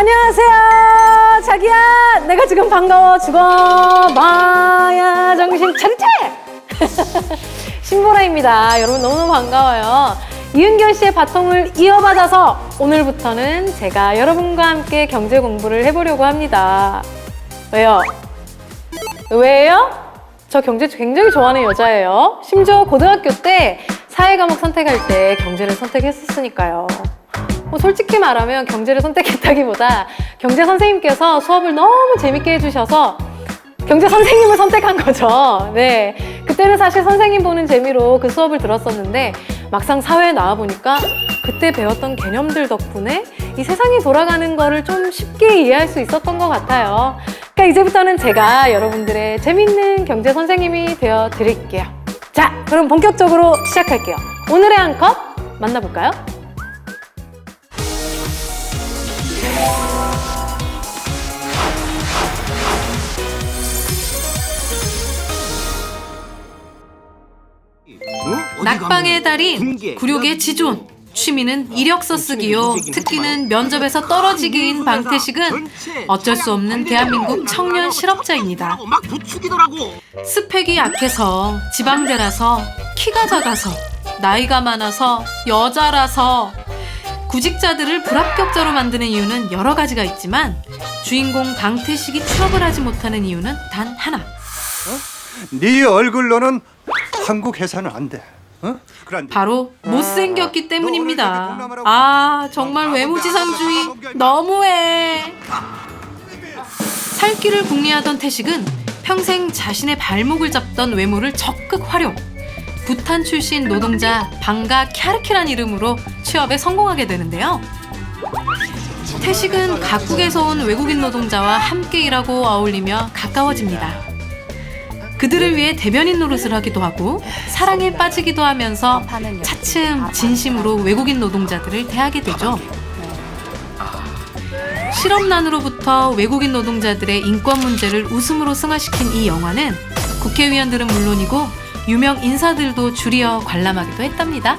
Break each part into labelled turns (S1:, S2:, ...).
S1: 안녕하세요. 자기야, 내가 지금 반가워 죽어봐야 정신 차리지? 신보라입니다. 여러분 너무너무 반가워요. 이은결 씨의 바통을 이어받아서 오늘부터는 제가 여러분과 함께 경제 공부를 해보려고 합니다. 왜요? 왜요? 저 경제 굉장히 좋아하는 여자예요. 심지어 고등학교 때 사회 과목 선택할 때 경제를 선택했었으니까요. 솔직히 말하면 경제를 선택했다기보다 경제 선생님께서 수업을 너무 재밌게 해주셔서 경제 선생님을 선택한 거죠. 네, 그때는 사실 선생님 보는 재미로 그 수업을 들었었는데 막상 사회에 나와보니까 그때 배웠던 개념들 덕분에 이 세상이 돌아가는 거를 좀 쉽게 이해할 수 있었던 것 같아요. 그러니까 이제부터는 제가 여러분들의 재밌는 경제 선생님이 되어드릴게요. 자, 그럼 본격적으로 시작할게요. 오늘의 한 컷 만나볼까요?
S2: 낙방의 달인, 굴욕의 지존, 취미는 이력서 쓰기요, 특기는 면접에서 떨어지기인 방태식은 어쩔 수 없는 대한민국 청년 실업자입니다. 스펙이 약해서, 지방대라서, 키가 작아서, 나이가 많아서, 여자라서 구직자들을 불합격자로 만드는 이유는 여러 가지가 있지만 주인공 방태식이 취업을 하지 못하는 이유는 단 하나.
S3: 네 얼굴로는 한국 회사는 안 돼.
S2: 바로 못생겼기 때문입니다. 아, 정말 외모지상주의 너무해. 살 길을 궁리하던 태식은 평생 자신의 발목을 잡던 외모를 적극 활용. 부탄 출신 노동자 방가 캬르키란 이름으로 취업에 성공하게 되는데요. 태식은 각국에서 온 외국인 노동자와 함께 일하고 어울리며 가까워집니다. 그들을 위해 대변인 노릇을 하기도 하고 사랑에 빠지기도 하면서 차츰 진심으로 외국인 노동자들을 대하게 되죠. 실업난으로부터 외국인 노동자들의 인권 문제를 웃음으로 승화시킨 이 영화는 국회의원들은 물론이고 유명 인사들도 줄이어 관람하기도 했답니다.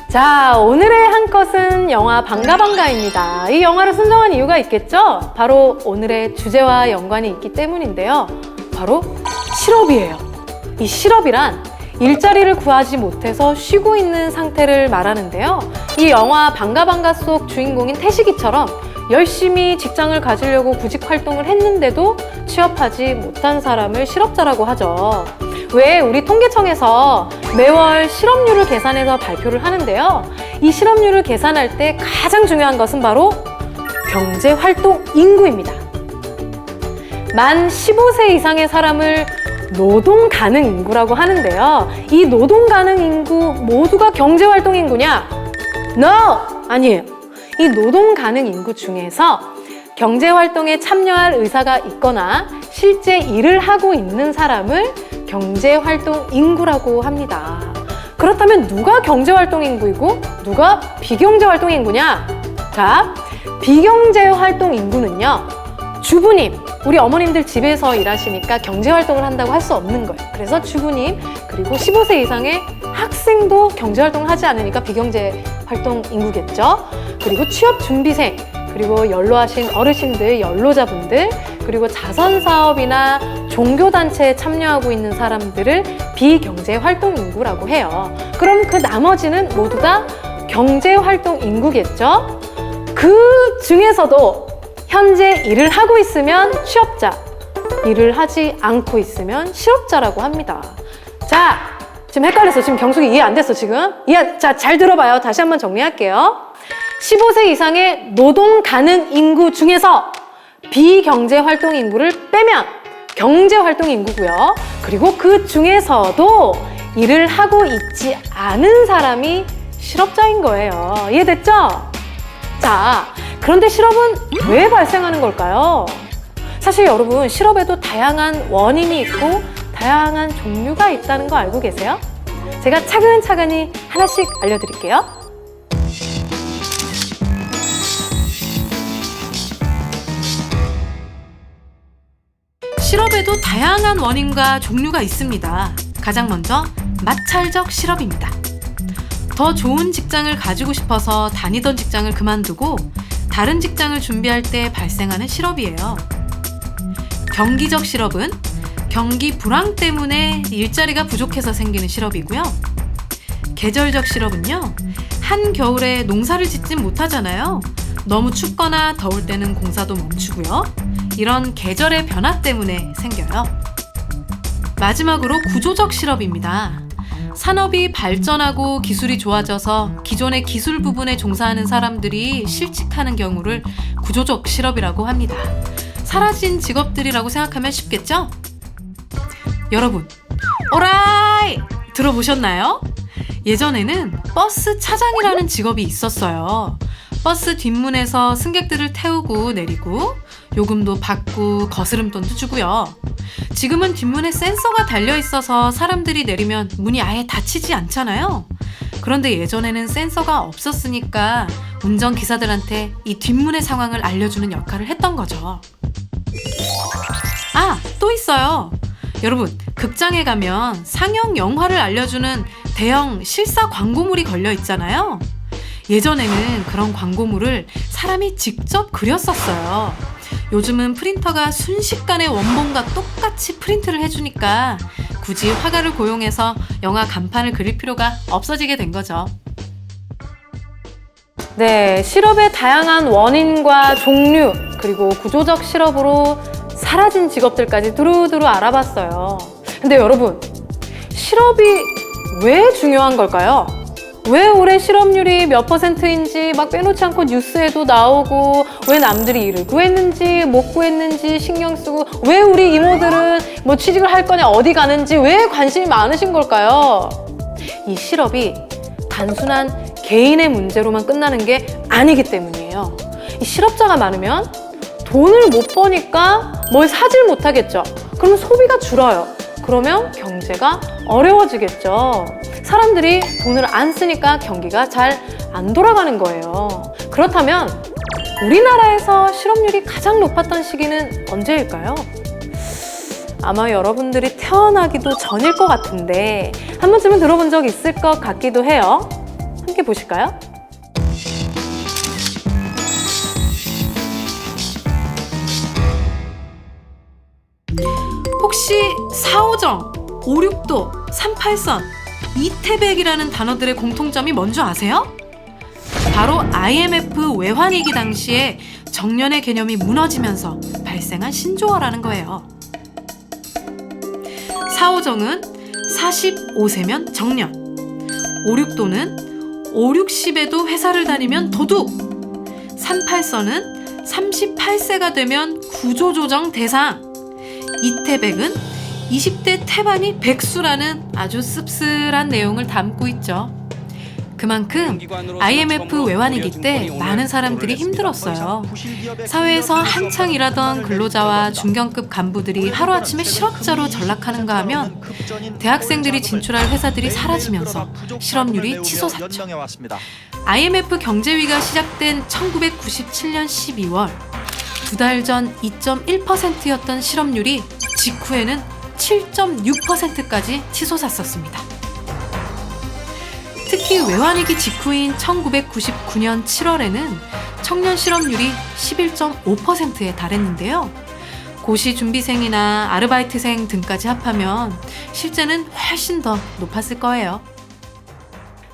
S1: 자, 오늘의 한 컷은 영화 방가방가입니다. 이 영화를 선정한 이유가 있겠죠? 바로 오늘의 주제와 연관이 있기 때문인데요. 바로 실업이에요. 이 실업이란 일자리를 구하지 못해서 쉬고 있는 상태를 말하는데요. 이 영화 방가방가 속 주인공인 태식이처럼 열심히 직장을 가지려고 구직 활동을 했는데도 취업하지 못한 사람을 실업자라고 하죠. 왜 우리 통계청에서 매월 실업률을 계산해서 발표를 하는데요. 이 실업률을 계산할 때 가장 중요한 것은 바로 경제활동 인구입니다. 만 15세 이상의 사람을 노동 가능 인구라고 하는데요. 이 노동 가능 인구 모두가 경제활동 인구냐? No! 아니에요. 이 노동 가능 인구 중에서 경제활동에 참여할 의사가 있거나 실제 일을 하고 있는 사람을 경제활동 인구라고 합니다. 그렇다면 누가 경제활동 인구이고 누가 비경제활동 인구냐? 자, 비경제활동 인구는요, 주부님, 우리 어머님들 집에서 일하시니까 경제활동을 한다고 할 수 없는 거예요. 그래서 주부님, 그리고 15세 이상의 학생도 경제활동을 하지 않으니까 비경제활동 인구겠죠. 그리고 취업준비생, 그리고 연로하신 어르신들, 연로자분들, 그리고 자선사업이나 종교단체에 참여하고 있는 사람들을 비경제활동 인구라고 해요. 그럼 그 나머지는 모두 다 경제활동 인구겠죠? 그 중에서도 현재 일을 하고 있으면 취업자, 일을 하지 않고 있으면 실업자라고 합니다. 자, 지금 헷갈렸어. 지금 경숙이 이해 안 됐어, 지금. 자, 잘 들어봐요. 다시 한번 정리할게요. 15세 이상의 노동 가능 인구 중에서 비경제활동 인구를 빼면 경제활동 인구고요. 그리고 그 중에서도 일을 하고 있지 않은 사람이 실업자인 거예요. 이해됐죠? 자, 그런데 실업은 왜 발생하는 걸까요? 사실 여러분, 실업에도 다양한 원인이 있고 다양한 종류가 있다는 거 알고 계세요? 제가 차근차근히 하나씩 알려드릴게요.
S2: 실업에도 다양한 원인과 종류가 있습니다. 가장 먼저 마찰적 실업입니다. 더 좋은 직장을 가지고 싶어서 다니던 직장을 그만두고 다른 직장을 준비할 때 발생하는 실업이에요. 경기적 실업은 경기 불황 때문에 일자리가 부족해서 생기는 실업이고요. 계절적 실업은요, 한겨울에 농사를 짓진 못하잖아요. 너무 춥거나 더울 때는 공사도 멈추고요. 이런 계절의 변화 때문에 생겨요. 마지막으로 구조적 실업입니다. 산업이 발전하고 기술이 좋아져서 기존의 기술 부분에 종사하는 사람들이 실직하는 경우를 구조적 실업이라고 합니다. 사라진 직업들이라고 생각하면 쉽겠죠? 여러분, 오라이! 들어보셨나요? 예전에는 버스 차장이라는 직업이 있었어요. 버스 뒷문에서 승객들을 태우고 내리고 요금도 받고 거스름돈도 주고요. 지금은 뒷문에 센서가 달려 있어서 사람들이 내리면 문이 아예 닫히지 않잖아요. 그런데 예전에는 센서가 없었으니까 운전기사들한테 이 뒷문의 상황을 알려주는 역할을 했던 거죠. 아, 또 있어요. 여러분, 극장에 가면 상영 영화를 알려주는 대형 실사 광고물이 걸려 있잖아요. 예전에는 그런 광고물을 사람이 직접 그렸었어요. 요즘은 프린터가 순식간에 원본과 똑같이 프린트를 해주니까 굳이 화가를 고용해서 영화 간판을 그릴 필요가 없어지게 된 거죠.
S1: 네, 실업의 다양한 원인과 종류, 그리고 구조적 실업으로 사라진 직업들까지 두루두루 알아봤어요. 근데 여러분, 실업이 왜 중요한 걸까요? 왜 올해 실업률이 몇 %인지 막 빼놓지 않고 뉴스에도 나오고, 왜 남들이 일을 구했는지 못 구했는지 신경 쓰고, 왜 우리 이모들은 뭐 취직을 할 거냐 어디 가는지 왜 관심이 많으신 걸까요? 이 실업이 단순한 개인의 문제로만 끝나는 게 아니기 때문이에요. 이 실업자가 많으면 돈을 못 버니까 뭘 사질 못하겠죠. 그럼 소비가 줄어요. 그러면 경제가 어려워지겠죠. 사람들이 돈을 안 쓰니까 경기가 잘 안 돌아가는 거예요. 그렇다면 우리나라에서 실업률이 가장 높았던 시기는 언제일까요? 아마 여러분들이 태어나기도 전일 것 같은데 한 번쯤은 들어본 적 있을 것 같기도 해요. 함께 보실까요?
S2: 혹시 4호정, 56도, 38선, 이태백이라는 단어들의 공통점이 뭔지 아세요? 바로 IMF 외환위기 당시에 정년의 개념이 무너지면서 발생한 신조어라는 거예요. 4호정은 45세면 정년, 56도는 5, 60에도 회사를 다니면 도둑, 38선은 38세가 되면 구조조정 대상, 이태백은 20대 태반이 백수라는 아주 씁쓸한 내용을 담고 있죠. 그만큼 IMF 외환위기 때 많은 사람들이 힘들었어요. 사회에서 한창 일하던 근로자와 중견급 간부들이 하루아침에 실업자로 전락하는가 하면 대학생들이 진출할 회사들이 사라지면서 실업률이 치솟았죠. IMF 경제위기가 시작된 1997년 12월, 두 달 전 2.1%였던 실업률이 직후에는 7.6%까지 치솟았었습니다. 특히 외환위기 직후인 1999년 7월에는 청년 실업률이 11.5%에 달했는데요. 고시 준비생이나 아르바이트생 등까지 합하면 실제는 훨씬 더 높았을 거예요.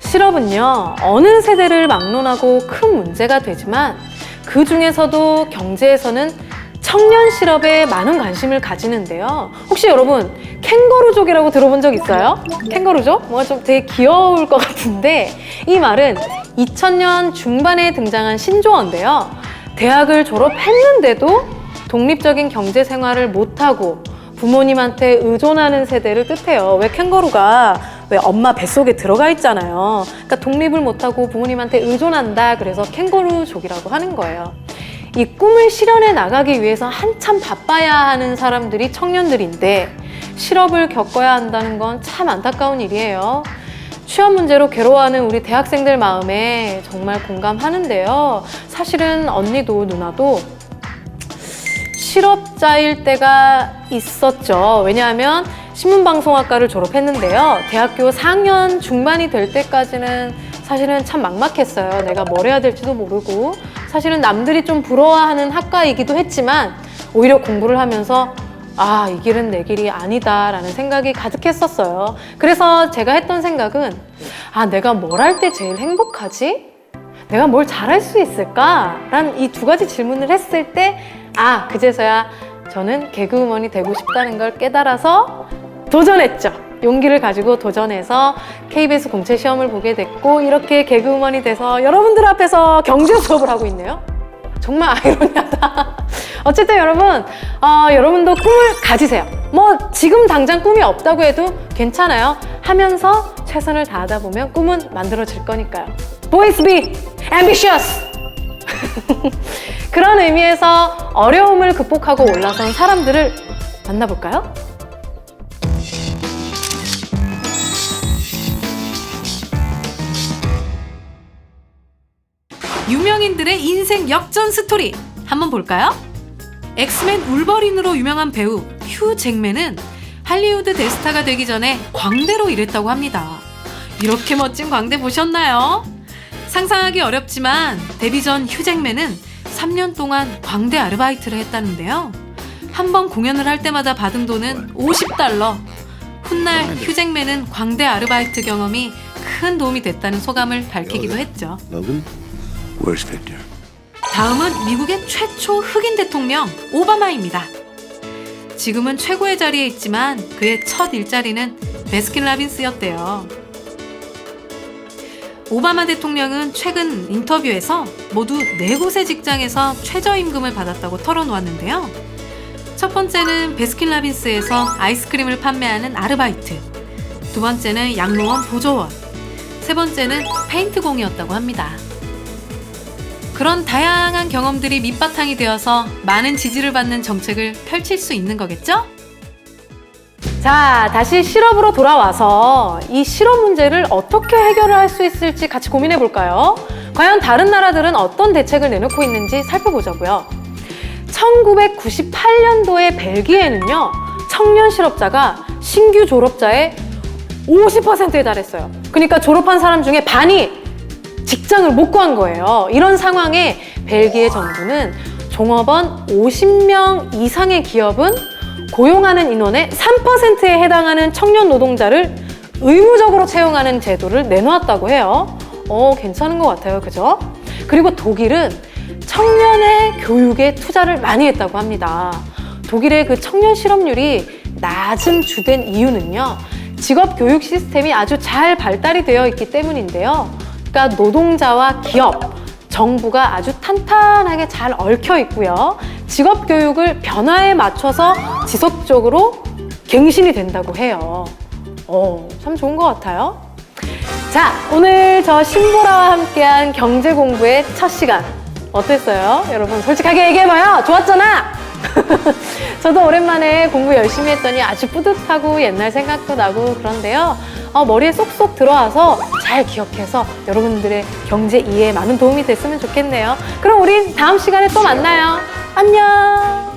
S1: 실업은요, 어느 세대를 막론하고 큰 문제가 되지만 그 중에서도 경제에서는 청년 실업에 많은 관심을 가지는데요. 혹시 여러분 캥거루족이라고 들어본 적 있어요? 캥거루족? 뭔가 좀 되게 귀여울 것 같은데 이 말은 2000년 중반에 등장한 신조어인데요. 대학을 졸업했는데도 독립적인 경제 생활을 못하고 부모님한테 의존하는 세대를 뜻해요. 왜 캥거루가 왜 엄마 뱃속에 들어가 있잖아요. 그러니까 독립을 못하고 부모님한테 의존한다. 그래서 캥거루족이라고 하는 거예요. 이 꿈을 실현해 나가기 위해서 한참 바빠야 하는 사람들이 청년들인데 실업을 겪어야 한다는 건 참 안타까운 일이에요. 취업 문제로 괴로워하는 우리 대학생들 마음에 정말 공감하는데요. 사실은 언니도 누나도 실업자일 때가 있었죠. 왜냐하면 신문방송학과를 졸업했는데요. 대학교 4학년 중반이 될 때까지는 사실은 참 막막했어요. 내가 뭘 해야 될지도 모르고 사실은 남들이 좀 부러워하는 학과이기도 했지만 오히려 공부를 하면서 아, 이 길은 내 길이 아니다라는 생각이 가득했었어요. 그래서 제가 했던 생각은 아, 내가 뭘 할 때 제일 행복하지? 내가 뭘 잘할 수 있을까? 란 이 두 가지 질문을 했을 때 아, 그제서야 저는 개그우먼이 되고 싶다는 걸 깨달아서 도전했죠. 용기를 가지고 도전해서 KBS 공채 시험을 보게 됐고 이렇게 개그우먼이 돼서 여러분들 앞에서 경제 수업을 하고 있네요. 정말 아이러니하다. 어쨌든 여러분, 여러분도 꿈을 가지세요. 뭐 지금 당장 꿈이 없다고 해도 괜찮아요. 하면서 최선을 다하다 보면 꿈은 만들어질 거니까요. Boys be ambitious! 그런 의미에서 어려움을 극복하고 올라선 사람들을 만나볼까요?
S2: 유명인들의 인생 역전 스토리 한번 볼까요? 엑스맨 울버린으로 유명한 배우 휴 잭맨은 할리우드 대스타가 되기 전에 광대로 일했다고 합니다. 이렇게 멋진 광대 보셨나요? 상상하기 어렵지만 데뷔 전 휴 잭맨은 3년 동안 광대 아르바이트를 했다는데요. 한 번 공연을 할 때마다 받은 돈은 $50. 훗날 휴 잭맨은 광대 아르바이트 경험이 큰 도움이 됐다는 소감을 밝히기도 했죠.
S3: Where's Victor?
S2: 다음은 미국의 최초 흑인 대통령 오바마입니다. 지금은 최고의 자리에 있지만 그의 첫 일자리는 베스킨라빈스였대요. 오바마 대통령은 최근 인터뷰에서 모두 4곳의 직장에서 최저임금을 받았다고 털어놓았는데요. 첫 번째는 베스킨라빈스에서 아이스크림을 판매하는 아르바이트, 두 번째는 양로원 보조원, 세 번째는 페인트공이었다고 합니다. 그런 다양한 경험들이 밑바탕이 되어서 많은 지지를 받는 정책을 펼칠 수 있는 거겠죠?
S1: 자, 다시 실업으로 돌아와서 이 실업 문제를 어떻게 해결을 할 수 있을지 같이 고민해 볼까요? 과연 다른 나라들은 어떤 대책을 내놓고 있는지 살펴보자고요. 1998년도에 벨기에는요, 청년 실업자가 신규 졸업자의 50%에 달했어요. 그러니까 졸업한 사람 중에 반이 직장을 못 구한 거예요. 이런 상황에 벨기에 정부는 종업원 50명 이상의 기업은 고용하는 인원의 3%에 해당하는 청년 노동자를 의무적으로 채용하는 제도를 내놓았다고 해요. 괜찮은 것 같아요. 그죠? 그리고 독일은 청년의 교육에 투자를 많이 했다고 합니다. 독일의 그 청년 실업률이 낮은 주된 이유는요, 직업 교육 시스템이 아주 잘 발달이 되어 있기 때문인데요. 그러니까 노동자와 기업, 정부가 아주 탄탄하게 잘 얽혀 있고요. 직업 교육을 변화에 맞춰서 지속적으로 갱신이 된다고 해요. 참 좋은 것 같아요. 자, 오늘 저 신보라와 함께한 경제 공부의 첫 시간 어땠어요? 여러분 솔직하게 얘기해봐요. 좋았잖아? 저도 오랜만에 공부 열심히 했더니 아주 뿌듯하고 옛날 생각도 나고 그런데요. 머리에 쏙쏙 들어와서 잘 기억해서 여러분들의 경제 이해에 많은 도움이 됐으면 좋겠네요. 그럼 우린 다음 시간에 또 만나요. 안녕!